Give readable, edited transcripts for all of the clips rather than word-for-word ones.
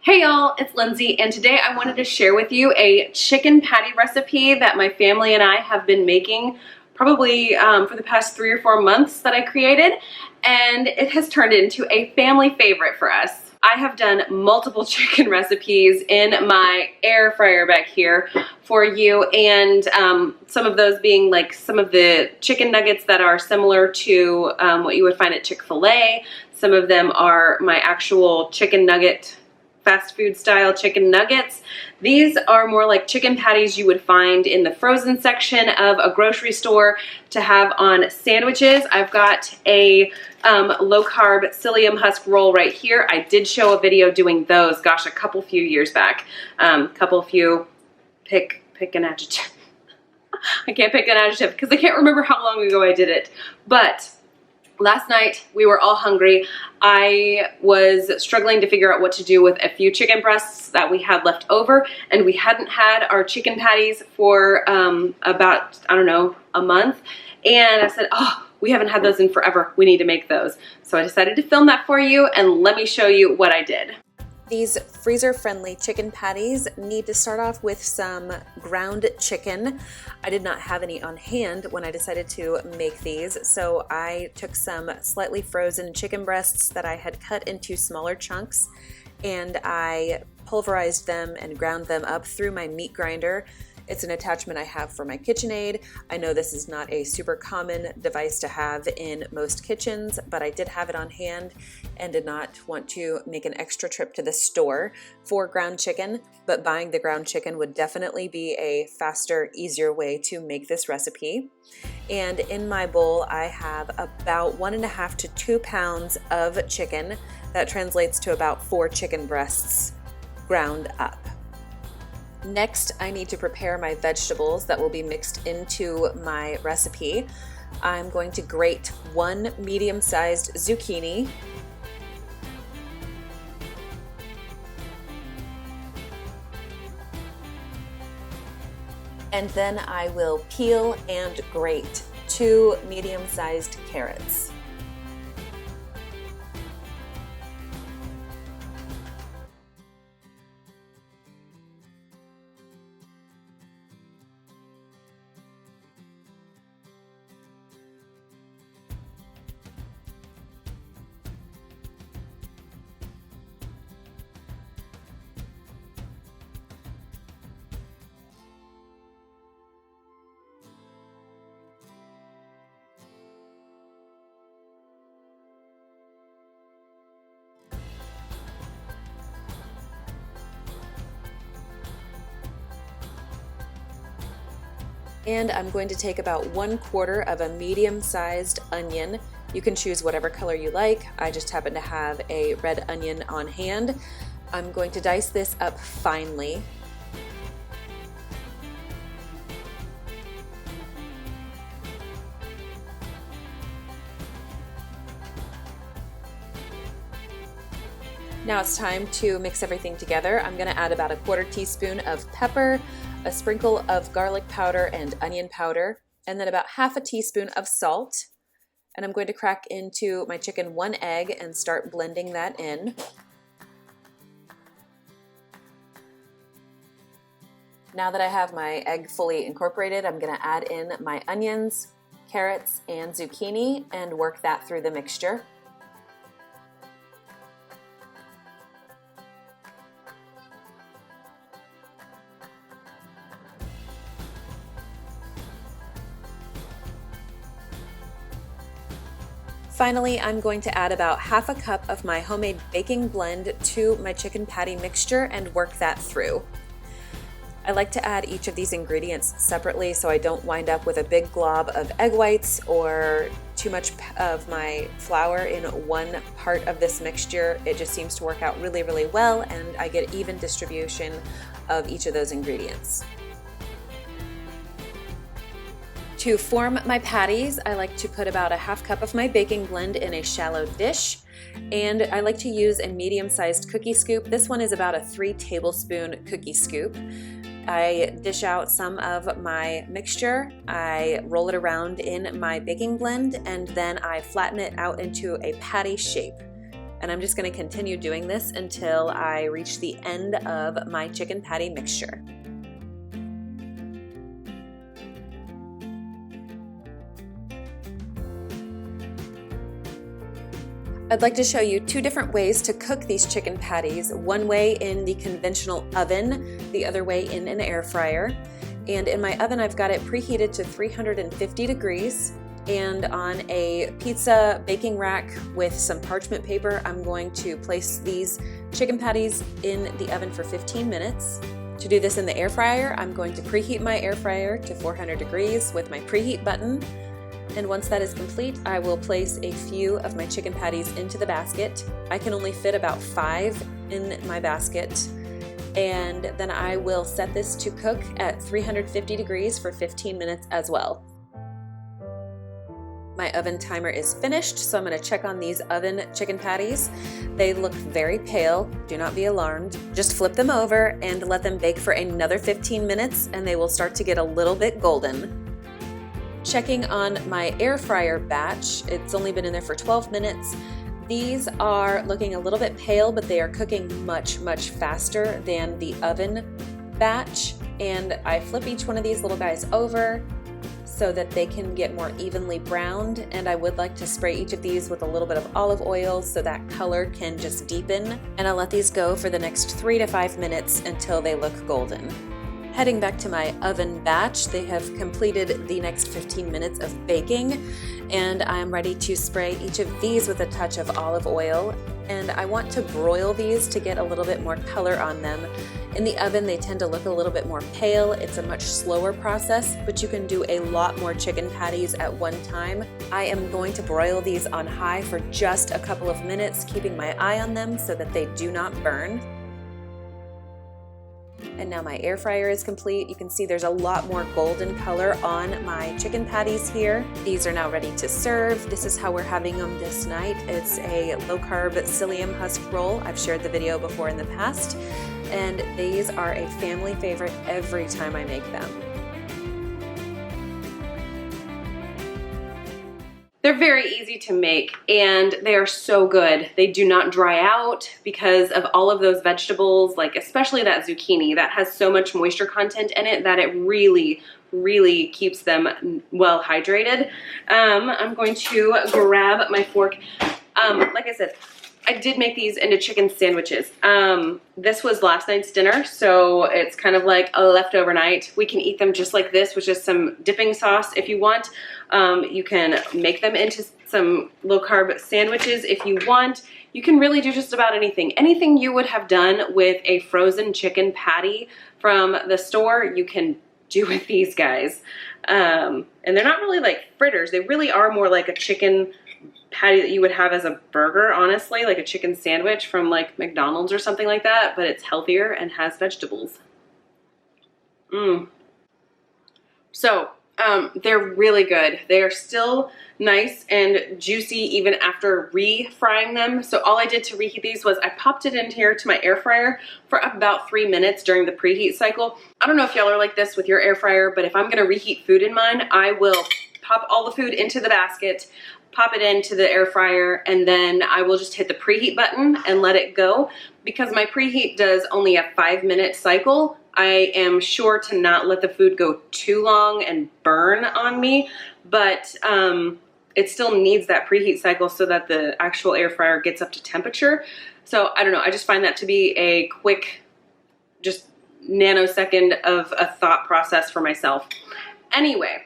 Hey y'all, it's Lindsay, and today I wanted to share with you a chicken patty recipe that my family and I have been making probably for the past 3 or 4 months that I created, and it has turned into a family favorite for us. I have done multiple chicken recipes in my air fryer back here for you, and some of those being like some of the chicken nuggets that are similar to what you would find at Chick-fil-A. Some of them are my actual chicken nugget, fast food style chicken nuggets. These are more like chicken patties you would find in the frozen section of a grocery store to have on sandwiches. I've got a low carb psyllium husk roll right here. I did show a video doing those, gosh, a few years back. Pick an adjective. I can't pick an adjective because I can't remember how long ago I did it. But last night, we were all hungry. I was struggling to figure out what to do with a few chicken breasts that we had left over, and we hadn't had our chicken patties for about, I don't know, a month. And I said, oh, we haven't had those in forever. We need to make those. So I decided to film that for you, and let me show you what I did. These freezer-friendly chicken patties need to start off with some ground chicken. I did not have any on hand when I decided to make these, so I took some slightly frozen chicken breasts that I had cut into smaller chunks, and I pulverized them and ground them up through my meat grinder. It's an attachment I have for my KitchenAid. I know this is not a super common device to have in most kitchens, but I did have it on hand and did not want to make an extra trip to the store for ground chicken, but buying the ground chicken would definitely be a faster, easier way to make this recipe. And in my bowl, I have about 1.5 to 2 pounds of chicken. That translates to about 4 chicken breasts ground up. Next, I need to prepare my vegetables that will be mixed into my recipe. I'm going to grate 1 medium-sized zucchini, and then I will peel and grate 2 medium-sized carrots. And I'm going to take about 1/4 of a medium-sized onion. You can choose whatever color you like. I just happen to have a red onion on hand. I'm going to dice this up finely. Now it's time to mix everything together. I'm going to add about 1/4 teaspoon of pepper, a sprinkle of garlic powder and onion powder, and then about 1/2 teaspoon of salt. And I'm going to crack into my chicken 1 egg and start blending that in. Now that I have my egg fully incorporated, I'm going to add in my onions, carrots, and zucchini and work that through the mixture. Finally, I'm going to add about 1/2 cup of my homemade baking blend to my chicken patty mixture and work that through. I like to add each of these ingredients separately so I don't wind up with a big glob of egg whites or too much of my flour in one part of this mixture. It just seems to work out really, really well, and I get even distribution of each of those ingredients. To form my patties, I like to put about 1/2 cup of my baking blend in a shallow dish, and I like to use a medium-sized cookie scoop. This one is about a 3 tablespoon cookie scoop. I dish out some of my mixture, I roll it around in my baking blend, and then I flatten it out into a patty shape. And I'm just going to continue doing this until I reach the end of my chicken patty mixture. I'd like to show you two different ways to cook these chicken patties. One way in the conventional oven, the other way in an air fryer. And in my oven, I've got it preheated to 350 degrees. And on a pizza baking rack with some parchment paper, I'm going to place these chicken patties in the oven for 15 minutes. To do this in the air fryer, I'm going to preheat my air fryer to 400 degrees with my preheat button. And once that is complete, I will place a few of my chicken patties into the basket. I can only fit about 5 in my basket. And then I will set this to cook at 350 degrees for 15 minutes as well. My oven timer is finished, so I'm going to check on these oven chicken patties. They look very pale. Do not be alarmed. Just flip them over and let them bake for another 15 minutes, and they will start to get a little bit golden. Checking on my air fryer batch, it's only been in there for 12 minutes. These are looking a little bit pale, but they are cooking much, much faster than the oven batch. And I flip each one of these little guys over so that they can get more evenly browned. And I would like to spray each of these with a little bit of olive oil so that color can just deepen. And I'll let these go for the next 3 to 5 minutes until they look golden. Heading back to my oven batch, they have completed the next 15 minutes of baking, and I'm ready to spray each of these with a touch of olive oil. And I want to broil these to get a little bit more color on them. In the oven, they tend to look a little bit more pale. It's a much slower process, but you can do a lot more chicken patties at one time. I am going to broil these on high for just a couple of minutes, keeping my eye on them so that they do not burn. And now my air fryer is complete. You can see there's a lot more golden color on my chicken patties here. These are now ready to serve. This is how we're having them this night. It's a low-carb psyllium husk roll. I've shared the video before in the past, and these are a family favorite every time I make them. They're very easy to make, and they are so good. They do not dry out because of all of those vegetables, like especially that zucchini that has so much moisture content in it that it really keeps them well hydrated. I'm going to grab my fork. Like I said, I did make these into chicken sandwiches. This was last night's dinner, so it's kind of like a leftover night. We can eat them just like this with just some dipping sauce if you want. You can make them into some low-carb sandwiches if you want. You can really do just about anything. Anything you would have done with a frozen chicken patty from the store, you can do with these guys. And they're not really like fritters. They really are more like a chicken patty that you would have as a burger, honestly, like a chicken sandwich from like McDonald's or something like that, but it's healthier and has vegetables. So they're really good. They are still nice and juicy even after refrying them. So all I did to reheat these was I popped it in here to my air fryer for about 3 minutes during the preheat cycle. I don't know if y'all are like this with your air fryer, but if I'm gonna reheat food in mine, I will pop all the food into the basket, pop it into the air fryer, and then I will just hit the preheat button and let it go. Because my preheat does only a 5-minute cycle, I am sure to not let the food go too long and burn on me, but it still needs that preheat cycle so that the actual air fryer gets up to temperature. So I don't know, I just find that to be a quick, just nanosecond of a thought process for myself. Anyway,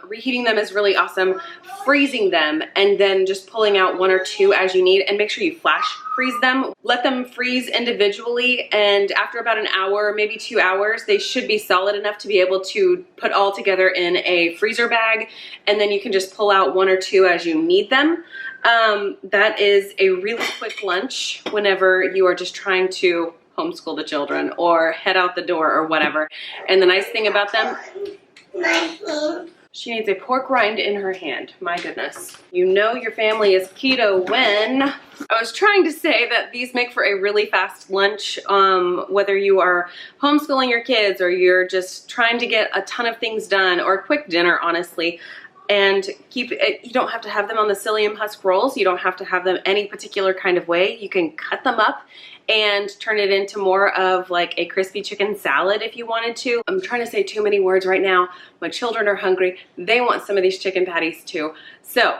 reheating them is really awesome. Freezing them and then just pulling out 1 or 2 as you need, and make sure you flash freeze them. Let them freeze individually, and after about an hour, maybe 2 hours, they should be solid enough to be able to put all together in a freezer bag, and then you can just pull out 1 or 2 as you need them. That is a really quick lunch whenever you are just trying to homeschool the children or head out the door or whatever. And the nice thing about them, she needs a pork rind in her hand. My goodness. You know your family is keto when... I was trying to say that these make for a really fast lunch, whether you are homeschooling your kids or you're just trying to get a ton of things done, or a quick dinner, honestly. and keep it. You don't have to have them on the psyllium husk rolls. You don't have to have them any particular kind of way. You can cut them up and turn it into more of like a crispy chicken salad if you wanted to. I'm trying to say too many words right now. My children are hungry. They want some of these chicken patties too. So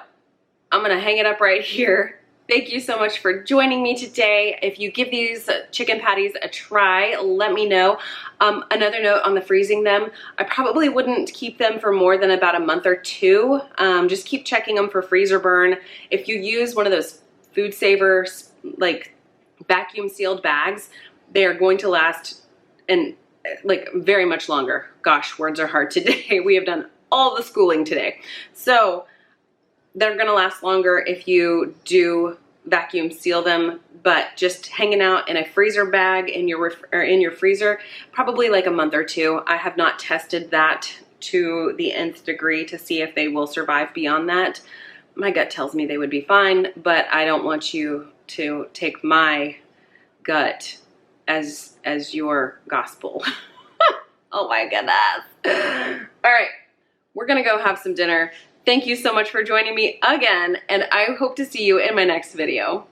I'm gonna hang it up right here. Thank you so much for joining me today. If you give these chicken patties a try, let me know. Another note on the freezing them, I probably wouldn't keep them for more than about a month or two. Just keep checking them for freezer burn. If you use one of those food savers, like vacuum sealed bags, they are going to last and like very much longer. Gosh, words are hard today. We have done all the schooling today. So they're gonna last longer if you do vacuum seal them, but just hanging out in a freezer bag in your freezer, probably like a month or two. I have not tested that to the nth degree to see if they will survive beyond that. My gut tells me they would be fine, but I don't want you to take my gut as your gospel. Oh my goodness. All right, we're gonna go have some dinner. Thank you so much for joining me again, and I hope to see you in my next video.